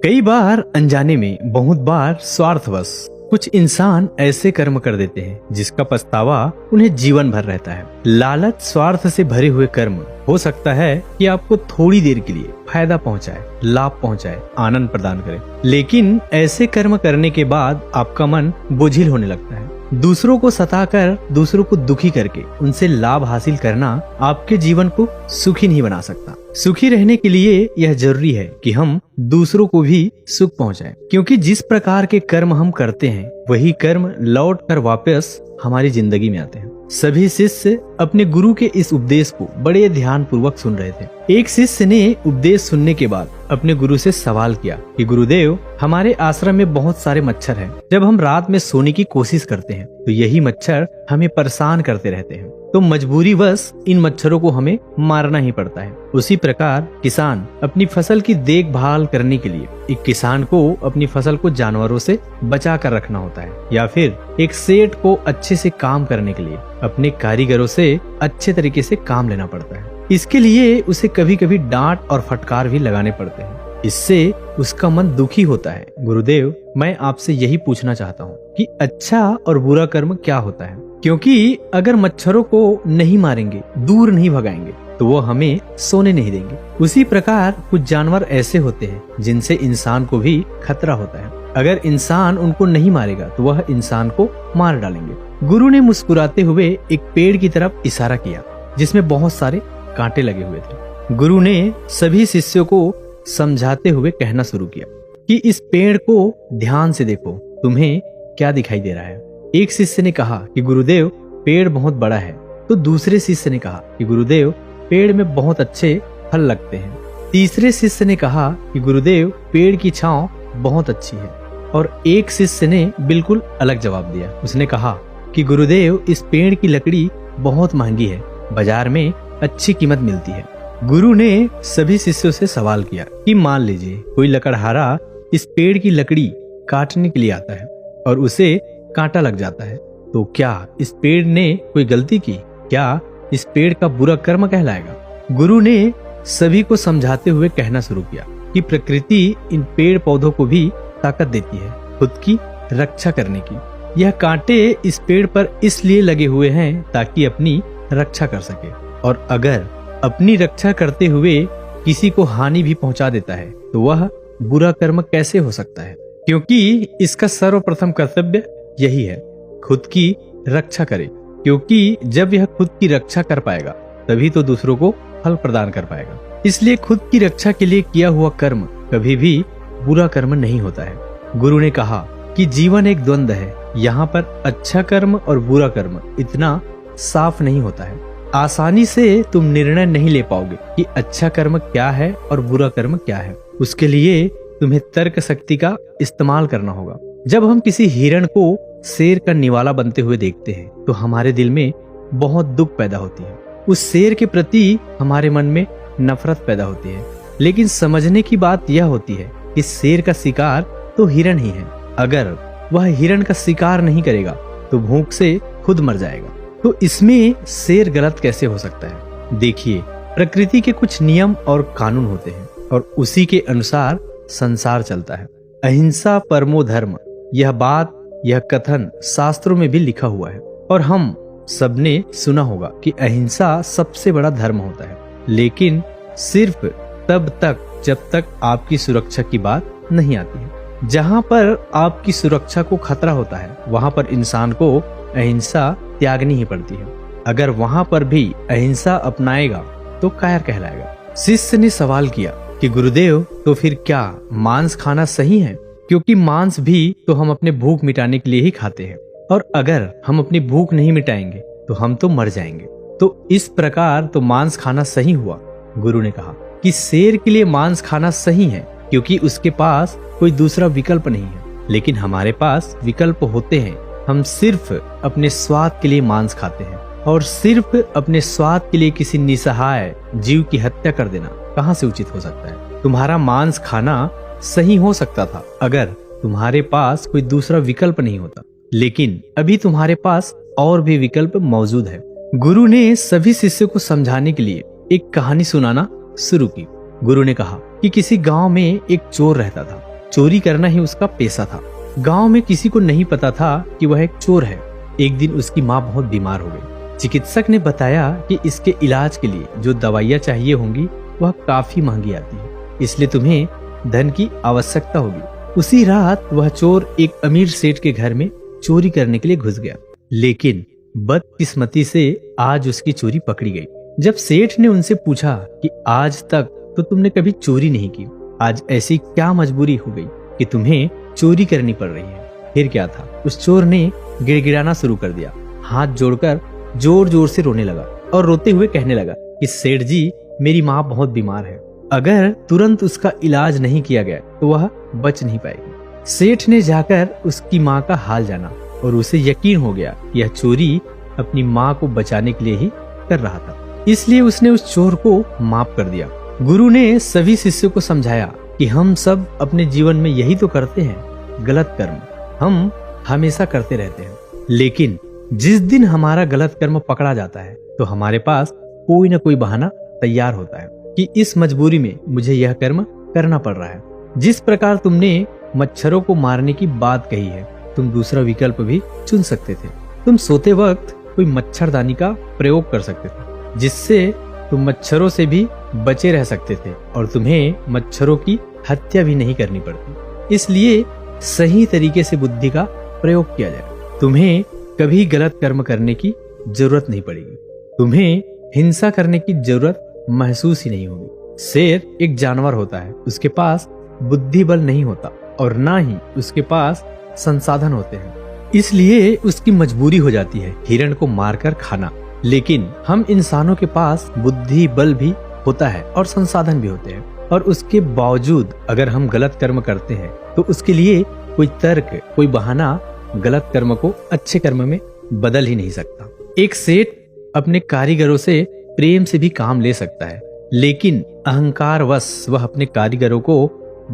कई बार अनजाने में, बहुत बार स्वार्थवश कुछ इंसान ऐसे कर्म कर देते हैं जिसका पछतावा उन्हें जीवन भर रहता है। लालच, स्वार्थ से भरे हुए कर्म हो सकता है कि आपको थोड़ी देर के लिए फायदा पहुंचाए, लाभ पहुंचाए, आनंद प्रदान करे, लेकिन ऐसे कर्म करने के बाद आपका मन बोझिल होने लगता है। दूसरों को सताकर, दूसरों को दुखी करके उनसे लाभ हासिल करना आपके जीवन को सुखी नहीं बना सकता। सुखी रहने के लिए यह जरूरी है कि हम दूसरों को भी सुख पहुंचाएं, क्योंकि जिस प्रकार के कर्म हम करते हैं वही कर्म लौट कर वापस हमारी जिंदगी में आते हैं। सभी शिष्य अपने गुरु के इस उपदेश को बड़े ध्यान पूर्वक सुन रहे थे। एक शिष्य ने उपदेश सुनने के बाद अपने गुरु से सवाल किया कि गुरुदेव, हमारे आश्रम में बहुत सारे मच्छर हैं। जब हम रात में सोने की कोशिश करते हैं तो यही मच्छर हमें परेशान करते रहते हैं, तो मजबूरीवश इन मच्छरों को हमें मारना ही पड़ता है। उसी प्रकार किसान अपनी फसल की देखभाल करने के लिए एक किसान को अपनी फसल को जानवरों से बचा कर रखना होता है, या फिर एक सेठ को अच्छे से काम करने के लिए अपने कारीगरों से अच्छे तरीके से काम लेना पड़ता है। इसके लिए उसे कभी कभी डांट और फटकार भी लगाने पड़ते हैं। इससे उसका मन दुखी होता है। गुरुदेव, मैं आपसे यही पूछना चाहता हूँ कि अच्छा और बुरा कर्म क्या होता है, क्योंकि अगर मच्छरों को नहीं मारेंगे, दूर नहीं भगाएंगे, तो वो हमें सोने नहीं देंगे। उसी प्रकार कुछ जानवर ऐसे होते हैं जिनसे इंसान को भी खतरा होता है। अगर इंसान उनको नहीं मारेगा तो वह इंसान को मार डालेंगे। गुरु ने मुस्कुराते हुए एक पेड़ की तरफ इशारा किया जिसमें बहुत सारे कांटे लगे हुए थे। गुरु ने सभी शिष्यों को समझाते हुए कहना शुरू किया कि इस पेड़ को ध्यान से देखो, तुम्हें क्या दिखाई दे रहा है। एक शिष्य ने कहा कि गुरुदेव, पेड़ बहुत बड़ा है। तो दूसरे शिष्य ने कहा कि गुरुदेव, पेड़ में बहुत अच्छे फल लगते हैं। तीसरे शिष्य ने कहा कि गुरुदेव, पेड़ की छांव बहुत अच्छी है। और एक शिष्य ने बिल्कुल अलग जवाब दिया। उसने कहा कि गुरुदेव, इस पेड़ की लकड़ी बहुत महंगी है, बाजार में अच्छी कीमत मिलती है। गुरु ने सभी शिष्यों से सवाल किया कि मान लीजिए कोई लकड़हारा इस पेड़ की लकड़ी काटने के लिए आता है और उसे कांटा लग जाता है, तो क्या इस पेड़ ने कोई गलती की? क्या इस पेड़ का बुरा कर्म कहलाएगा? गुरु ने सभी को समझाते हुए कहना शुरू किया कि प्रकृति इन पेड़ पौधों को भी ताकत देती है खुद की रक्षा करने की। यह कांटे इस पेड़ पर इसलिए लगे हुए हैं ताकि अपनी रक्षा कर सके, और अगर अपनी रक्षा करते हुए किसी को हानि भी पहुंचा देता है तो वह बुरा कर्म कैसे हो सकता है? क्योंकि इसका सर्वप्रथम कर्तव्य यही है, खुद की रक्षा करे, क्योंकि जब यह खुद की रक्षा कर पाएगा तभी तो दूसरों को फल प्रदान कर पाएगा। इसलिए खुद की रक्षा के लिए किया हुआ कर्म कभी भी बुरा कर्म नहीं होता है। गुरु ने कहा कि जीवन एक द्वंद्व है, यहाँ पर अच्छा कर्म और बुरा कर्म इतना साफ नहीं होता है। आसानी से तुम निर्णय नहीं ले पाओगे कि अच्छा कर्म क्या है और बुरा कर्म क्या है। उसके लिए तुम्हें तर्क शक्ति का इस्तेमाल करना होगा। जब हम किसी हिरण को शेर का निवाला बनते हुए देखते हैं तो हमारे दिल में बहुत दुख पैदा होती है। उस शेर के प्रति हमारे मन में नफरत पैदा होती है। लेकिन समझने की बात यह होती है कि शेर का शिकार तो हिरण ही है। अगर वह हिरण का शिकार नहीं करेगा तो भूख से खुद मर जाएगा। तो इसमें शेर गलत कैसे हो सकता है? देखिए, प्रकृति के कुछ नियम और कानून होते हैं और उसी के अनुसार संसार चलता है। अहिंसा परमो धर्म, यह बात, यह कथन शास्त्रों में भी लिखा हुआ है और हम सबने सुना होगा कि अहिंसा सबसे बड़ा धर्म होता है, लेकिन सिर्फ तब तक जब तक आपकी सुरक्षा की बात नहीं आती है। जहाँ पर आपकी सुरक्षा को खतरा होता है वहाँ पर इंसान को अहिंसा त्यागनी ही पड़ती है। अगर वहाँ पर भी अहिंसा अपनाएगा तो कायर कहलाएगा। शिष्य ने सवाल किया कि गुरुदेव, तो फिर क्या मांस खाना सही है? क्योंकि मांस भी तो हम अपने भूख मिटाने के लिए ही खाते हैं, और अगर हम अपनी भूख नहीं मिटाएंगे तो हम तो मर जाएंगे। तो इस प्रकार तो मांस खाना सही हुआ। गुरु ने कहा कि शेर के लिए मांस खाना सही है क्योंकि उसके पास कोई दूसरा विकल्प नहीं है, लेकिन हमारे पास विकल्प होते हैं। हम सिर्फ अपने स्वाद के लिए मांस खाते हैं, और सिर्फ अपने स्वाद के लिए किसी निसहाय जीव की हत्या कर देना कहाँ से उचित हो सकता है? तुम्हारा मांस खाना सही हो सकता था अगर तुम्हारे पास कोई दूसरा विकल्प नहीं होता, लेकिन अभी तुम्हारे पास और भी विकल्प मौजूद है। गुरु ने सभी शिष्यों को समझाने के लिए एक कहानी सुनाना शुरू की। गुरु ने कहा कि किसी गांव में एक चोर रहता था। चोरी करना ही उसका पेशा था। गांव में किसी को नहीं पता था कि वह एक चोर है। एक दिन उसकी माँ बहुत बीमार हो गई। चिकित्सक ने बताया कि इसके इलाज के लिए जो दवाइयाँ चाहिए होंगी वह काफी महंगी आती है, इसलिए तुम्हें धन की आवश्यकता होगी। उसी रात वह चोर एक अमीर सेठ के घर में चोरी करने के लिए घुस गया, लेकिन बदकिस्मती से आज उसकी चोरी पकड़ी गई। जब सेठ ने उनसे पूछा कि आज तक तो तुमने कभी चोरी नहीं की, आज ऐसी क्या मजबूरी हो गई कि तुम्हें चोरी करनी पड़ रही है? फिर क्या था, उस चोर ने गिड़गिड़ाना शुरू कर दिया, हाथ जोड़कर जोर जोर से रोने लगा और रोते हुए कहने लगा कि सेठ जी, मेरी माँ बहुत बीमार है, अगर तुरंत उसका इलाज नहीं किया गया तो वह बच नहीं पाएगी। सेठ ने जाकर उसकी माँ का हाल जाना और उसे यकीन हो गया कि यह चोरी अपनी माँ को बचाने के लिए ही कर रहा था, इसलिए उसने उस चोर को माफ कर दिया। गुरु ने सभी शिष्यों को समझाया कि हम सब अपने जीवन में यही तो करते हैं, गलत कर्म हम हमेशा करते रहते हैं, लेकिन जिस दिन हमारा गलत कर्म पकड़ा जाता है तो हमारे पास कोई ना कोई बहाना तैयार होता है कि इस मजबूरी में मुझे यह कर्म करना पड़ रहा है। जिस प्रकार तुमने मच्छरों को मारने की बात कही है, तुम दूसरा विकल्प भी चुन सकते थे। तुम सोते वक्त कोई मच्छरदानी का प्रयोग कर सकते थे, जिससे तुम मच्छरों से भी बचे रह सकते थे और तुम्हें मच्छरों की हत्या भी नहीं करनी पड़ती। इसलिए सही तरीके से बुद्धि का प्रयोग किया जाए। तुम्हें कभी गलत कर्म करने की जरूरत नहीं पड़ेगी, तुम्हें हिंसा करने की जरूरत महसूस ही नहीं होगी। शेर एक जानवर होता है, उसके पास बुद्धि बल नहीं होता और ना ही उसके पास संसाधन होते हैं, इसलिए उसकी मजबूरी हो जाती है हिरण को मारकर खाना। लेकिन हम इंसानों के पास बुद्धि बल भी होता है और संसाधन भी होते हैं, और उसके बावजूद अगर हम गलत कर्म करते हैं तो उसके लिए कोई तर्क, कोई बहाना गलत कर्म को अच्छे कर्म में बदल ही नहीं सकता। एक सेठ अपने कारीगरों से प्रेम से भी काम ले सकता है, लेकिन अहंकारवश वह अपने कारीगरों को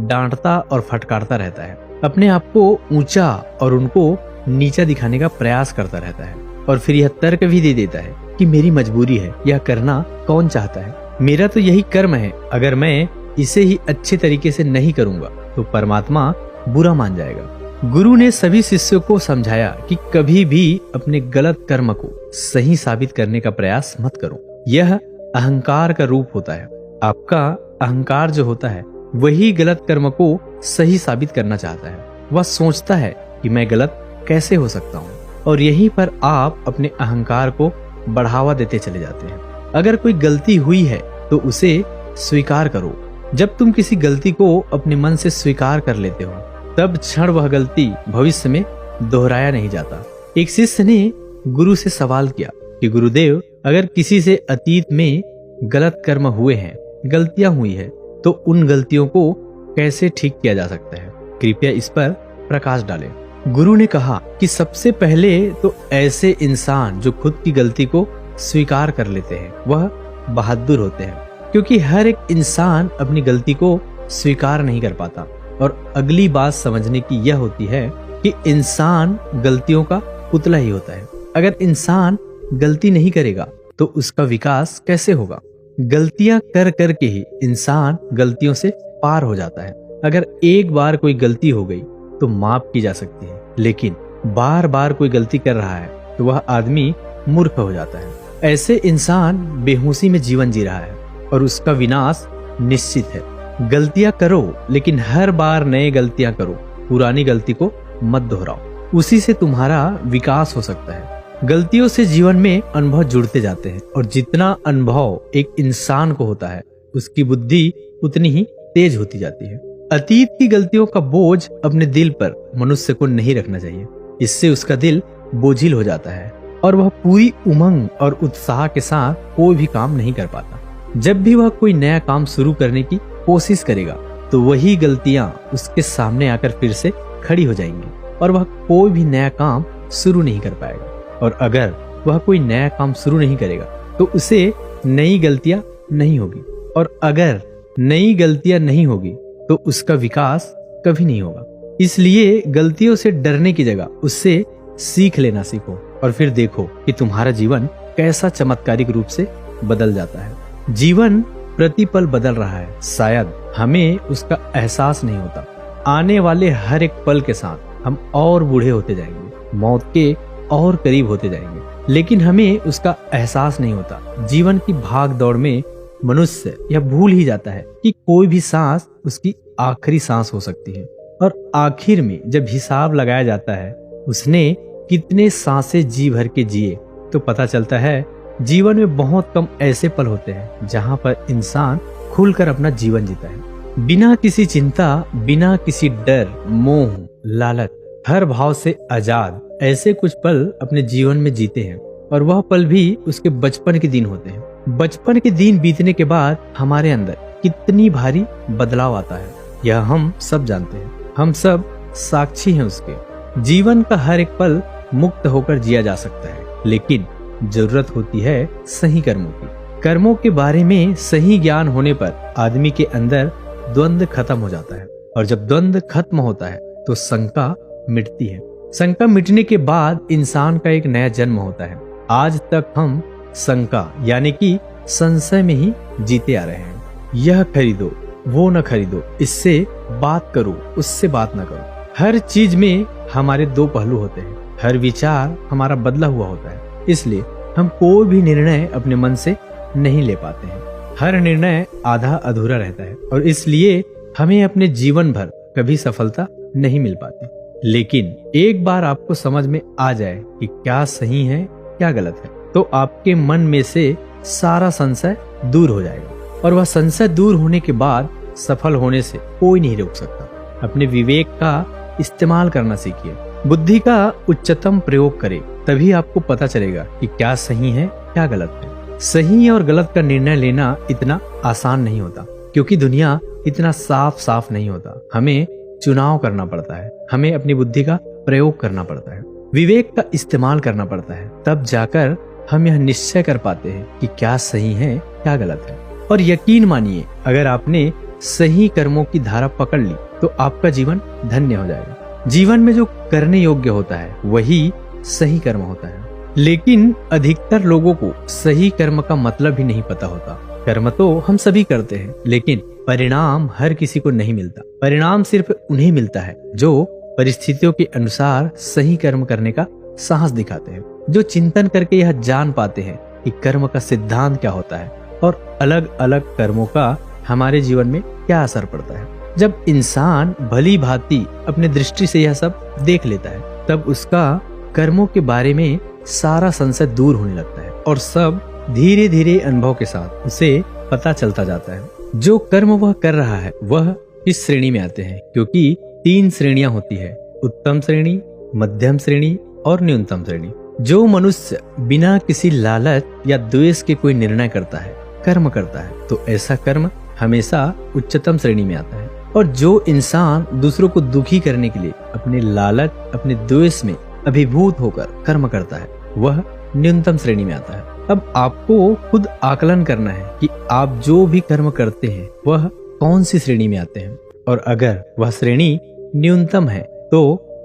डांटता और फटकारता रहता है, अपने आप को ऊंचा और उनको नीचा दिखाने का प्रयास करता रहता है, और फिर यह तर्क भी दे देता है कि मेरी मजबूरी है, यह करना कौन चाहता है, मेरा तो यही कर्म है, अगर मैं इसे ही अच्छे तरीके से नहीं करूंगा तो परमात्मा बुरा मान जाएगा। गुरु ने सभी शिष्यों को समझाया कि कभी भी अपने गलत कर्म को सही साबित करने का प्रयास मत करो, यह अहंकार का रूप होता है। आपका अहंकार जो होता है वही गलत कर्म को सही साबित करना चाहता है, वह सोचता है कि मैं गलत कैसे हो सकता हूँ, और यहीं पर आप अपने अहंकार को बढ़ावा देते चले जाते हैं। अगर कोई गलती हुई है तो उसे स्वीकार करो। जब तुम किसी गलती को अपने मन से स्वीकार कर लेते हो तब क्षण वह गलती भविष्य में दोहराया नहीं जाता। एक शिष्य ने गुरु से सवाल किया कि गुरुदेव, अगर किसी से अतीत में गलत कर्म हुए हैं, गलतियां हुई है, तो उन गलतियों को कैसे ठीक किया जा सकता है? कृपया इस पर प्रकाश डालें। गुरु ने कहा कि सबसे पहले तो ऐसे इंसान जो खुद की गलती को स्वीकार कर लेते हैं वह बहादुर होते हैं, क्योंकि हर एक इंसान अपनी गलती को स्वीकार नहीं कर पाता। और अगली बात समझने की यह होती है कि इंसान गलतियों का पुतला ही होता है। अगर इंसान गलती नहीं करेगा तो उसका विकास कैसे होगा? गलतियां कर कर के ही इंसान गलतियों से पार हो जाता है। अगर एक बार कोई गलती हो गई तो माफ की जा सकती है, लेकिन बार बार कोई गलती कर रहा है तो वह आदमी मूर्ख हो जाता है। ऐसे इंसान बेहोशी में जीवन जी रहा है और उसका विनाश निश्चित है। गलतियां करो, लेकिन हर बार नए गलतियां करो, पुरानी गलती को मत दोहराओ, उसी से तुम्हारा विकास हो सकता है। गलतियों से जीवन में अनुभव जुड़ते जाते हैं, और जितना अनुभव एक इंसान को होता है उसकी बुद्धि उतनी ही तेज होती जाती है। अतीत की गलतियों का बोझ अपने दिल पर मनुष्य को नहीं रखना चाहिए, इससे उसका दिल बोझिल हो जाता है और वह पूरी उमंग और उत्साह के साथ कोई भी काम नहीं कर पाता। जब भी वह कोई नया काम शुरू करने की कोशिश करेगा तो वही गलतियां उसके सामने आकर फिर से खड़ी हो जाएंगी और वह कोई भी नया काम शुरू नहीं कर पाएगा। और अगर वह कोई नया काम शुरू नहीं करेगा तो उसे नई गलतियां नहीं होगी, और अगर नई गलतियां नहीं होगी तो उसका विकास कभी नहीं होगा। इसलिए गलतियों से डरने की जगह उससे सीख लेना सीखो, और फिर देखो कि तुम्हारा जीवन कैसा चमत्कारिक रूप से बदल जाता है। जीवन प्रतिपल बदल रहा है, शायद हमें उसका एहसास नहीं होता, आने वाले हर एक पल के साथ हम और बूढ़े होते जाएंगे, मौत के और करीब होते जाएंगे, लेकिन हमें उसका एहसास नहीं होता। जीवन की भाग दौड़ में मनुष्य यह भूल ही जाता है कि कोई भी सांस उसकी आखिरी सांस हो सकती है, और आखिर में जब हिसाब लगाया जाता है उसने कितने सांसें जी भर के जिए, तो पता चलता है जीवन में बहुत कम ऐसे पल होते हैं जहां पर इंसान खुलकर अपना जीवन जीता है, बिना किसी चिंता, बिना किसी डर, मोह, लालच, हर भाव से आजाद। ऐसे कुछ पल अपने जीवन में जीते हैं, और वह पल भी उसके बचपन के दिन होते हैं। बचपन के दिन बीतने के बाद हमारे अंदर कितनी भारी बदलाव आता है, यह हम सब जानते हैं। हम सब साक्षी हैं उसके। जीवन का हर एक पल मुक्त होकर जिया जा सकता है, लेकिन जरूरत होती है सही कर्मों की। कर्मों के बारे में सही ज्ञान होने पर आदमी के अंदर द्वंद्व खत्म हो जाता है, और जब द्वंद्व खत्म होता है तो शंका मिटती है। शंका मिटने के बाद इंसान का एक नया जन्म होता है। आज तक हम शंका यानी कि संशय में ही जीते आ रहे हैं। यह खरीदो, वो न खरीदो, इससे बात करो, उससे बात न करो। हर चीज में हमारे दो पहलू होते हैं, हर विचार हमारा बदला हुआ होता है, इसलिए हम कोई भी निर्णय अपने मन से नहीं ले पाते हैं। हर निर्णय आधा अधूरा रहता है, और इसलिए हमें अपने जीवन भर कभी सफलता नहीं मिल पाती। लेकिन एक बार आपको समझ में आ जाए कि क्या सही है क्या गलत है, तो आपके मन में से सारा संशय दूर हो जाएगा, और वह संशय दूर होने के बाद सफल होने से कोई नहीं रोक सकता। अपने विवेक का इस्तेमाल करना सीखिए, बुद्धि का उच्चतम प्रयोग करें, तभी आपको पता चलेगा कि क्या सही है क्या गलत है। सही और गलत का निर्णय लेना इतना आसान नहीं होता, क्योंकि दुनिया इतना साफ साफ नहीं होता। हमें चुनाव करना पड़ता है, हमें अपनी बुद्धि का प्रयोग करना पड़ता है, विवेक का इस्तेमाल करना पड़ता है, तब जाकर हम यह निश्चय कर पाते हैं कि क्या सही है क्या गलत है। और यकीन मानिए, अगर आपने सही कर्मों की धारा पकड़ ली तो आपका जीवन धन्य हो जाएगा। जीवन में जो करने योग्य होता है वही सही कर्म होता है, लेकिन अधिकतर लोगों को सही कर्म का मतलब ही नहीं पता होता। कर्म तो हम सभी करते हैं, लेकिन परिणाम हर किसी को नहीं मिलता। परिणाम सिर्फ उन्हें मिलता है जो परिस्थितियों के अनुसार सही कर्म करने का साहस दिखाते हैं, जो चिंतन करके यह जान पाते हैं कि कर्म का सिद्धांत क्या होता है और अलग अलग कर्मों का हमारे जीवन में क्या असर पड़ता है। जब इंसान भली भांति अपने दृष्टि से यह सब देख लेता है, तब उसका कर्मों के बारे में सारा संशय दूर होने लगता है, और सब धीरे धीरे अनुभव के साथ उसे पता चलता जाता है जो कर्म वह कर रहा है वह किस श्रेणी में आते हैं। क्योंकि 3 श्रेणियां होती है, उत्तम श्रेणी, मध्यम श्रेणी और न्यूनतम श्रेणी। जो मनुष्य बिना किसी लालच या द्वेष के कोई निर्णय करता है, कर्म करता है, तो ऐसा कर्म हमेशा उच्चतम श्रेणी में आता है। और जो इंसान दूसरों को दुखी करने के लिए अपने लालच, अपने द्वेष में अभिभूत होकर कर्म करता है, वह न्यूनतम श्रेणी में आता है। अब आपको खुद आकलन करना है कि आप जो भी कर्म करते हैं वह कौन सी श्रेणी में आते हैं, और अगर वह श्रेणी न्यूनतम है तो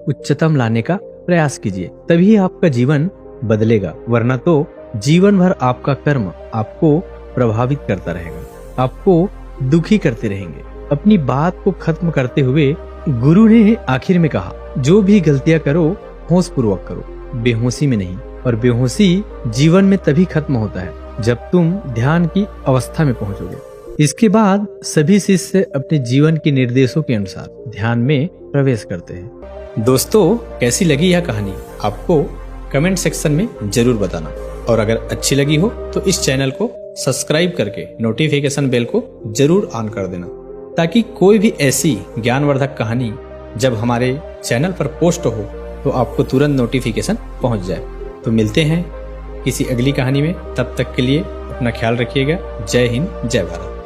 उच्चतम लाने का प्रयास कीजिए, तभी आपका जीवन बदलेगा। वरना तो जीवन भर आपका कर्म आपको प्रभावित करता रहेगा, आपको दुखी करते रहेंगे। अपनी बात को खत्म करते हुए गुरु ने आखिर में कहा, जो भी गलतियां करो होश पूर्वक करो, बेहोशी में नहीं। और बेहोशी जीवन में तभी खत्म होता है जब तुम ध्यान की अवस्था में पहुंचोगे। इसके बाद सभी शिष्य अपने जीवन के निर्देशों के अनुसार ध्यान में प्रवेश करते हैं। दोस्तों, कैसी लगी यह कहानी आपको कमेंट सेक्शन में जरूर बताना, और अगर अच्छी लगी हो तो इस चैनल को सब्सक्राइब करके नोटिफिकेशन बेल को जरूर ऑन कर देना, ताकि कोई भी ऐसी ज्ञानवर्धक कहानी जब हमारे चैनल पर पोस्ट हो तो आपको तुरंत नोटिफिकेशन पहुंच जाए। तो मिलते हैं किसी अगली कहानी में, तब तक के लिए अपना ख्याल रखिएगा। जय हिंद, जय भारत।